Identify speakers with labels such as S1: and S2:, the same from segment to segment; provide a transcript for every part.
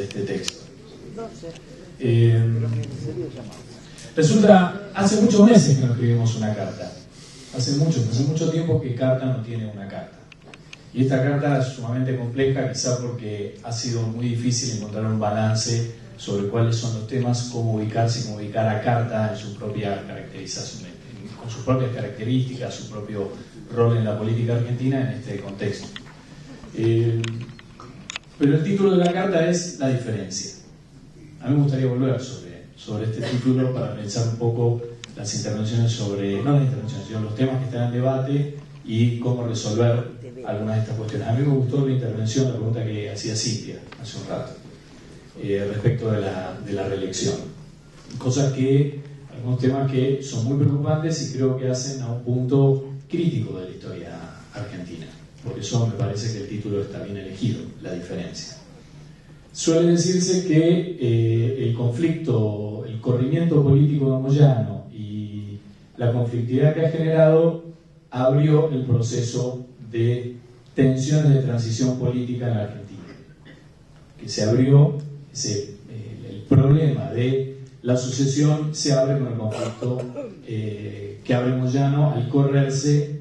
S1: este texto. Resulta, hace muchos meses que no escribimos una carta. Hace mucho tiempo que Carta no tiene una carta. Y esta carta es sumamente compleja, quizá porque ha sido muy difícil encontrar un balance sobre cuáles son los temas, cómo ubicarse y cómo ubicar a Carta en su propia caracterización, con sus propias características, su propio rol en la política argentina en este contexto. Pero el título de la carta es La diferencia. A mí me gustaría volver sobre este título para pensar un poco las intervenciones sobre, no las intervenciones, sino los temas que están en debate y cómo resolver algunas de estas cuestiones. A mí me gustó la intervención, la pregunta que hacía Cintia hace un rato, respecto de la reelección. Algunos temas que son muy preocupantes y creo que hacen a un punto crítico de la historia argentina. Por eso me parece que el título está bien elegido, La diferencia. Suele decirse que el conflicto, el corrimiento político de Moyano y la conflictividad que ha generado abrió el proceso de tensiones de transición política en la Argentina. Que se abrió, el problema de la sucesión se abre con el conflicto que abre Moyano al correrse.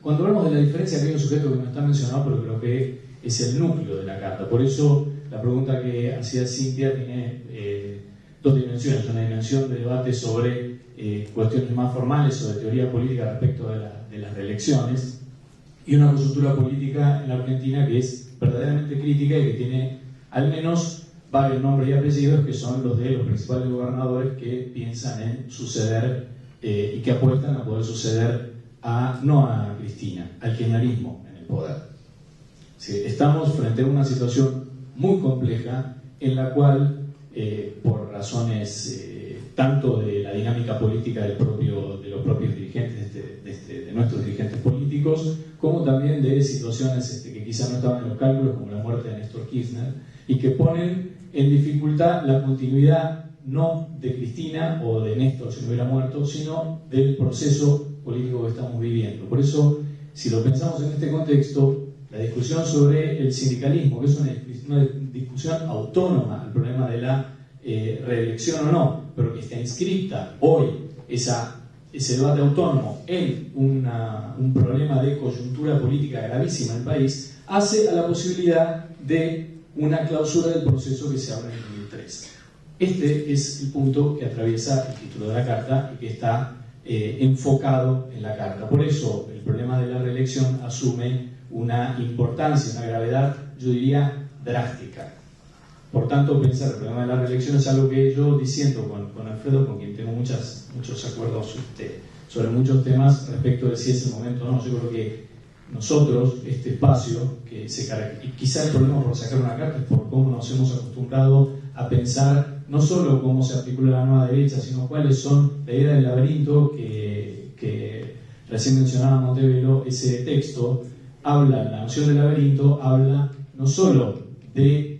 S1: Cuando hablamos de la diferencia, hay un sujeto que no está mencionado, pero creo que es el núcleo de la carta. Por eso la pregunta que hacía Cintia tiene dos dimensiones. Una dimensión de debate sobre cuestiones más formales o de teoría política respecto de las reelecciones, y una coyuntura política en la Argentina que es verdaderamente crítica y que tiene al menos varios nombres y apellidos que son los de los principales gobernadores que piensan en suceder y que apuestan a poder suceder no a Cristina, al kirchnerismo en el poder. Sí, estamos frente a una situación muy compleja en la cual, por razones tanto de la dinámica política de los propios dirigentes, de nuestros dirigentes políticos, como también de situaciones que quizás no estaban en los cálculos, como la muerte de Néstor Kirchner, y que ponen en dificultad la continuidad no de Cristina o de Néstor si no hubiera muerto, sino del proceso político que estamos viviendo. Por eso, si lo pensamos en este contexto, la discusión sobre el sindicalismo, que es una discusión autónoma al problema de la reelección o no, pero que está inscrita hoy ese debate autónomo en un problema de coyuntura política gravísima en el país, hace a la posibilidad de una clausura del proceso que se abre en el 2013. Este es el punto que atraviesa el título de la carta y que está enfocado en la carta. Por eso el problema de la reelección asume una importancia, una gravedad, yo diría, drástica. Por tanto, pensar el problema de la reelección es algo que yo disiento con Alfredo, con quien tengo muchos acuerdos sobre muchos temas respecto de si es el momento o no. Yo creo que nosotros, este espacio, y quizá el problema por sacar una carta es por cómo nos hemos acostumbrado a pensar no solo cómo se articula la nueva derecha, sino cuáles son la idea del laberinto que recién mencionaba Montevelo. Ese texto la noción del laberinto habla no solo de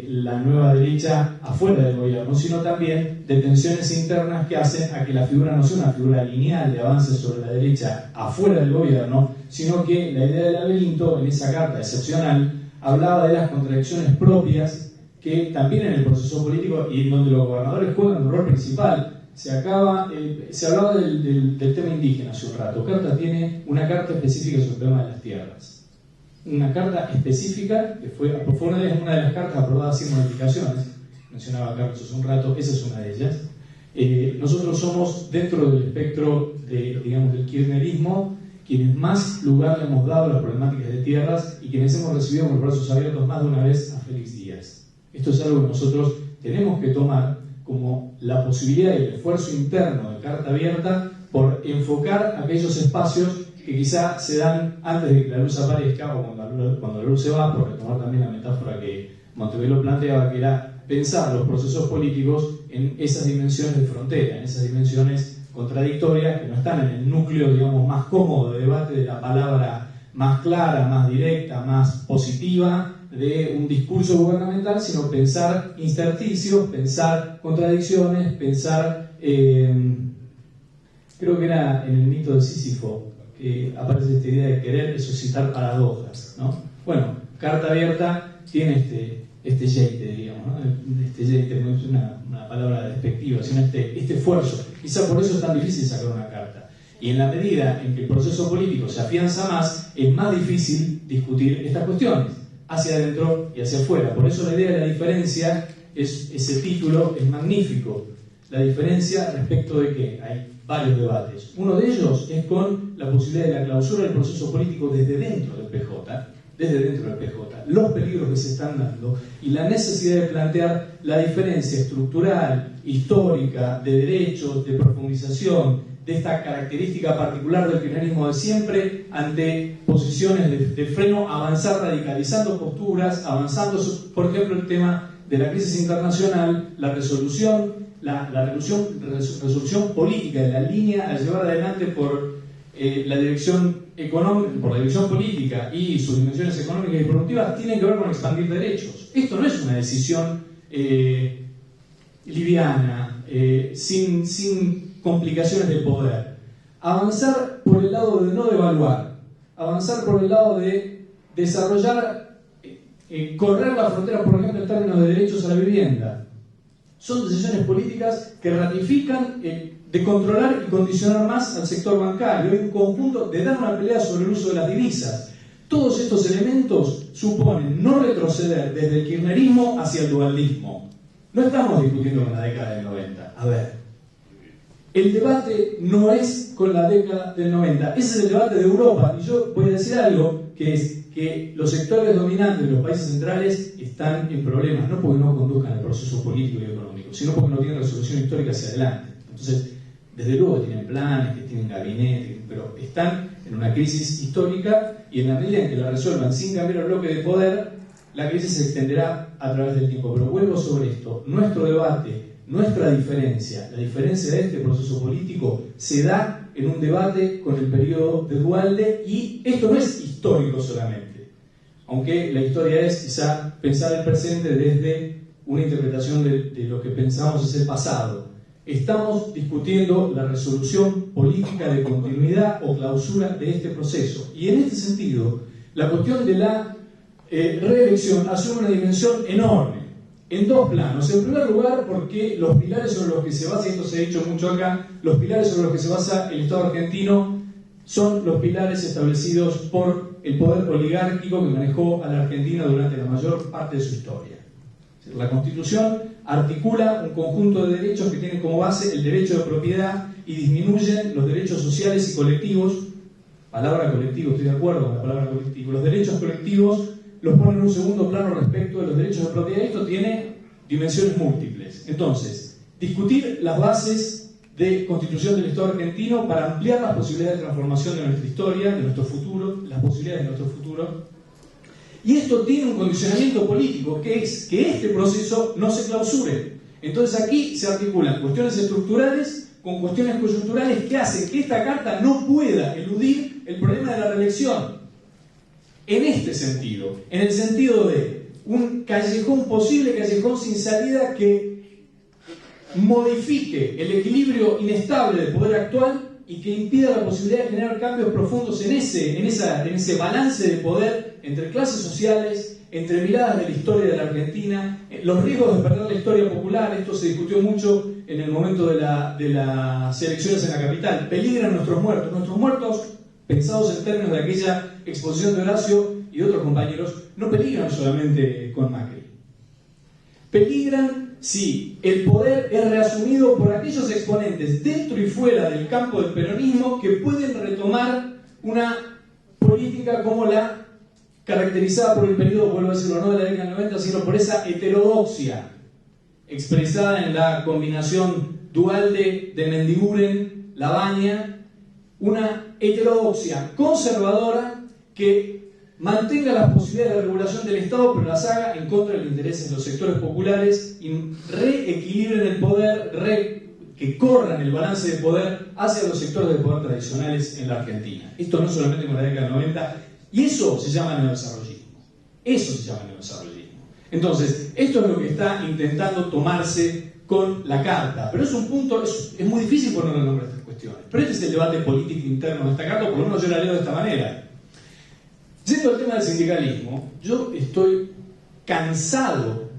S1: la nueva derecha afuera del gobierno, sino también de tensiones internas que hacen a que la figura no sea una figura lineal de avance sobre la derecha afuera del gobierno, sino que la idea del laberinto, en esa carta excepcional, hablaba de las contradicciones propias que también en el proceso político y en donde los gobernadores juegan un rol principal. Se hablaba del tema indígena hace un rato. Carta tiene una carta específica sobre el tema de las tierras. Una carta específica que fue una de las cartas aprobadas sin modificaciones. Mencionaba Carlos hace un rato, esa es una de ellas. Nosotros somos, dentro del espectro del kirchnerismo, quienes más lugar le hemos dado a las problemáticas de tierras y quienes hemos recibido con los brazos abiertos más de una vez a Félix Díaz. Esto es algo que nosotros tenemos que tomar como la posibilidad y el esfuerzo interno de Carta Abierta por enfocar aquellos espacios que quizá se dan antes de que la luz aparezca o cuando la luz se va, por retomar también la metáfora que Montevelo planteaba, que era pensar los procesos políticos en esas dimensiones de frontera, en esas dimensiones contradictorias que no están en el núcleo, digamos, más cómodo de debate de la palabra más clara, más directa, más positiva de un discurso gubernamental, sino pensar intersticios, pensar contradicciones, pensar, creo que era en el mito de Sísifo, aparece esta idea de querer suscitar paradojas, ¿no? Bueno, Carta Abierta tiene este yeite, digamos, ¿no? Este yeite no es una palabra despectiva, sino este esfuerzo. Quizá por eso es tan difícil sacar una carta. Y en la medida en que el proceso político se afianza más, es más difícil discutir estas cuestiones, hacia adentro y hacia afuera. Por eso la idea de la diferencia, ese título es magnífico. La diferencia respecto de que hay varios debates. Uno de ellos es con la posibilidad de la clausura del proceso político desde dentro del PJ, los peligros que se están dando y la necesidad de plantear la diferencia estructural, histórica, de derechos, de profundización, de esta característica particular del kirchnerismo de siempre ante posiciones de freno, avanzar radicalizando posturas, avanzando, por ejemplo, el tema de la crisis internacional, la resolución política de la línea a llevar adelante por la dirección económica, por la dirección política y sus dimensiones económicas y productivas tienen que ver con expandir derechos. Esto no es una decisión liviana, sin complicaciones de poder. Avanzar por el lado de no devaluar, avanzar por el lado de desarrollar, correr la frontera, por ejemplo, en términos de derechos a la vivienda. Son decisiones políticas que ratifican de controlar y condicionar más al sector bancario. Hay un conjunto de dar una pelea sobre el uso de las divisas. Todos estos elementos suponen no retroceder desde el kirchnerismo hacia el dualdismo. No estamos discutiendo con la década del 90. A ver, el debate no es con la década del 90. Ese es el debate de Europa. Y yo voy a decir algo, que es que los sectores dominantes de los países centrales están en problemas, no porque no conduzcan el proceso político y económico, sino porque no tienen resolución histórica hacia adelante. Entonces, desde luego tienen planes, que tienen gabinetes, pero están en una crisis histórica y en la medida en que la resuelvan sin cambiar el bloque de poder, la crisis se extenderá a través del tiempo. Pero vuelvo sobre esto, nuestro debate, nuestra diferencia, la diferencia de este proceso político se da en un debate con el periodo de Duhalde, y esto no es histórico solamente, aunque la historia es quizá pensar el presente desde una interpretación de lo que pensamos es el pasado. Estamos discutiendo la resolución política de continuidad o clausura de este proceso, y en este sentido la cuestión de la reelección asume una dimensión enorme en dos planos. En primer lugar, porque los pilares sobre los que se basa, y esto se ha dicho mucho acá, los pilares sobre los que se basa el Estado argentino son los pilares establecidos por el poder oligárquico que manejó a la Argentina durante la mayor parte de su historia. La Constitución articula un conjunto de derechos que tienen como base el derecho de propiedad y disminuyen los derechos sociales y colectivos. Palabra colectivo, estoy de acuerdo con la palabra colectivo. Los derechos colectivos los ponen en un segundo plano respecto de los derechos de propiedad. Esto tiene dimensiones múltiples. Entonces, discutir las bases de constitución del Estado argentino para ampliar las posibilidades de transformación de nuestra historia, de nuestro futuro, las posibilidades de nuestro futuro. Y esto tiene un condicionamiento político, que es que este proceso no se clausure. Entonces aquí se articulan cuestiones estructurales con cuestiones coyunturales que hacen que esta carta no pueda eludir el problema de la reelección. En este sentido, en el sentido de un callejón, posible callejón sin salida que modifique el equilibrio inestable del poder actual y que impida la posibilidad de generar cambios profundos en ese balance de poder entre clases sociales, entre miradas de la historia de la Argentina, los riesgos de perder la historia popular. Esto se discutió mucho en el momento de las elecciones en la capital. Peligran nuestros muertos, pensados en términos de aquella exposición de Horacio y de otros compañeros, no peligran solamente con Macri. Peligran si el poder es reasumido por aquellos exponentes dentro y fuera del campo del peronismo que pueden retomar una política como la caracterizada por el periodo, vuelvo a decirlo, no de la década del 90, sino por esa heterodoxia expresada en la combinación Duhalde de Mendiguren, Labaña, una heterodoxia conservadora que mantenga las posibilidades de regulación del Estado, pero las haga en contra de los intereses de los sectores populares y reequilibren el poder, que corran el balance de poder hacia los sectores de poder tradicionales en la Argentina. Esto no solamente con la década del 90, y eso se llama neodesarrollismo. Eso se llama neodesarrollismo. Entonces, esto es lo que está intentando tomarse con la carta, pero es un punto, es muy difícil ponerle nombre a estas cuestiones. Pero este es el debate político interno de esta carta, por lo menos yo la leo de esta manera. Yendo al tema del sindicalismo, yo estoy cansado,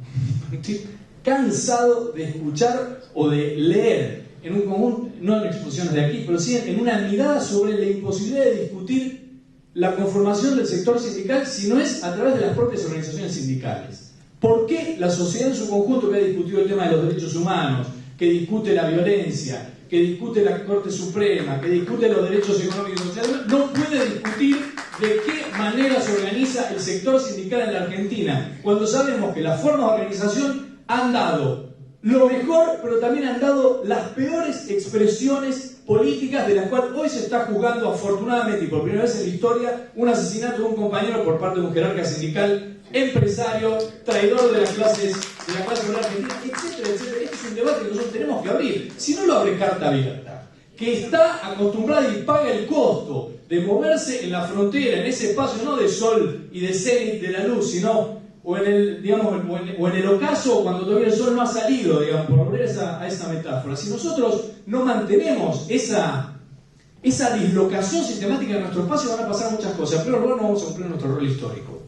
S1: estoy cansado de escuchar o de leer en un común, no en exposiciones de aquí, pero sí en una mirada sobre la imposibilidad de discutir la conformación del sector sindical si no es a través de las propias organizaciones sindicales. ¿Por qué la sociedad en su conjunto, que ha discutido el tema de los derechos humanos, que discute la violencia, que discute la Corte Suprema, que discute los derechos económicos y sociales, no puede discutir de qué manera se organiza el sector sindical en la Argentina, cuando sabemos que las formas de organización han dado lo mejor, pero también han dado las peores expresiones políticas, de las cuales hoy se está juzgando afortunadamente y por primera vez en la historia un asesinato de un compañero por parte de un jerarca sindical, empresario, traidor de la clase obrera argentina, etcétera, etcétera. Este es un debate que nosotros tenemos que abrir. Si no lo abre Carta Abierta, que está acostumbrada y paga el costo de moverse en la frontera, en ese espacio no de sol y de cenit de la luz, sino o en el ocaso cuando todavía el sol no ha salido, digamos, por volver a esa metáfora. Si nosotros no mantenemos esa dislocación sistemática de nuestro espacio, van a pasar muchas cosas, pero luego no vamos a cumplir nuestro rol histórico.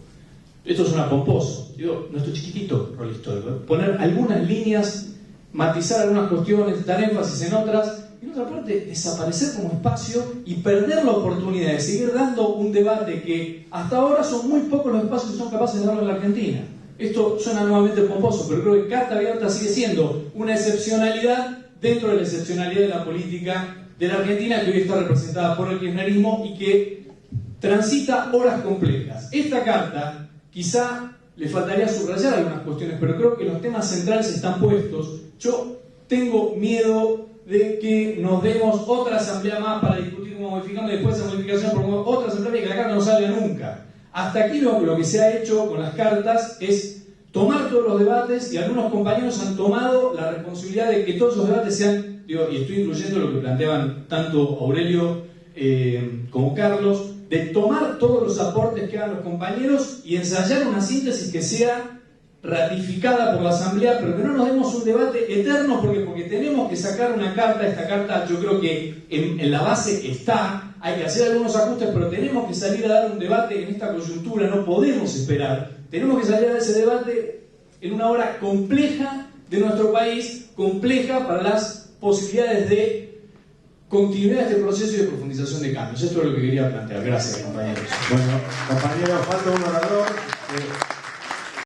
S1: Esto suena pomposo, digo, nuestro chiquitito rol histórico, poner algunas líneas, matizar algunas cuestiones, dar énfasis en otras, y en otra parte desaparecer como espacio y perder la oportunidad de seguir dando un debate que hasta ahora son muy pocos los espacios que son capaces de darlo en la Argentina. Esto suena nuevamente pomposo, pero creo que Carta Abierta sigue siendo una excepcionalidad dentro de la excepcionalidad de la política de la Argentina, que hoy está representada por el kirchnerismo y que transita horas complejas. Esta carta quizá le faltaría subrayar algunas cuestiones, pero creo que los temas centrales están puestos. Yo tengo miedo de que nos demos otra asamblea más para discutir cómo modificamos y después esa modificación por otra asamblea y que la carta no salga nunca. Hasta aquí lo que se ha hecho con las cartas es tomar todos los debates, y algunos compañeros han tomado la responsabilidad de que todos esos debates sean, y estoy incluyendo lo que planteaban tanto Aurelio como Carlos, de tomar todos los aportes que hagan los compañeros y ensayar una síntesis que sea ratificada por la Asamblea, pero que no nos demos un debate eterno porque tenemos que sacar una carta. Esta carta yo creo que en la base está, hay que hacer algunos ajustes, pero tenemos que salir a dar un debate en esta coyuntura, no podemos esperar, tenemos que salir a dar ese debate en una hora compleja de nuestro país, compleja para las posibilidades de continuidad de este proceso y de profundización de cambios. Esto es lo que quería plantear. Gracias, compañeros.
S2: Bueno, compañeros, falta un orador.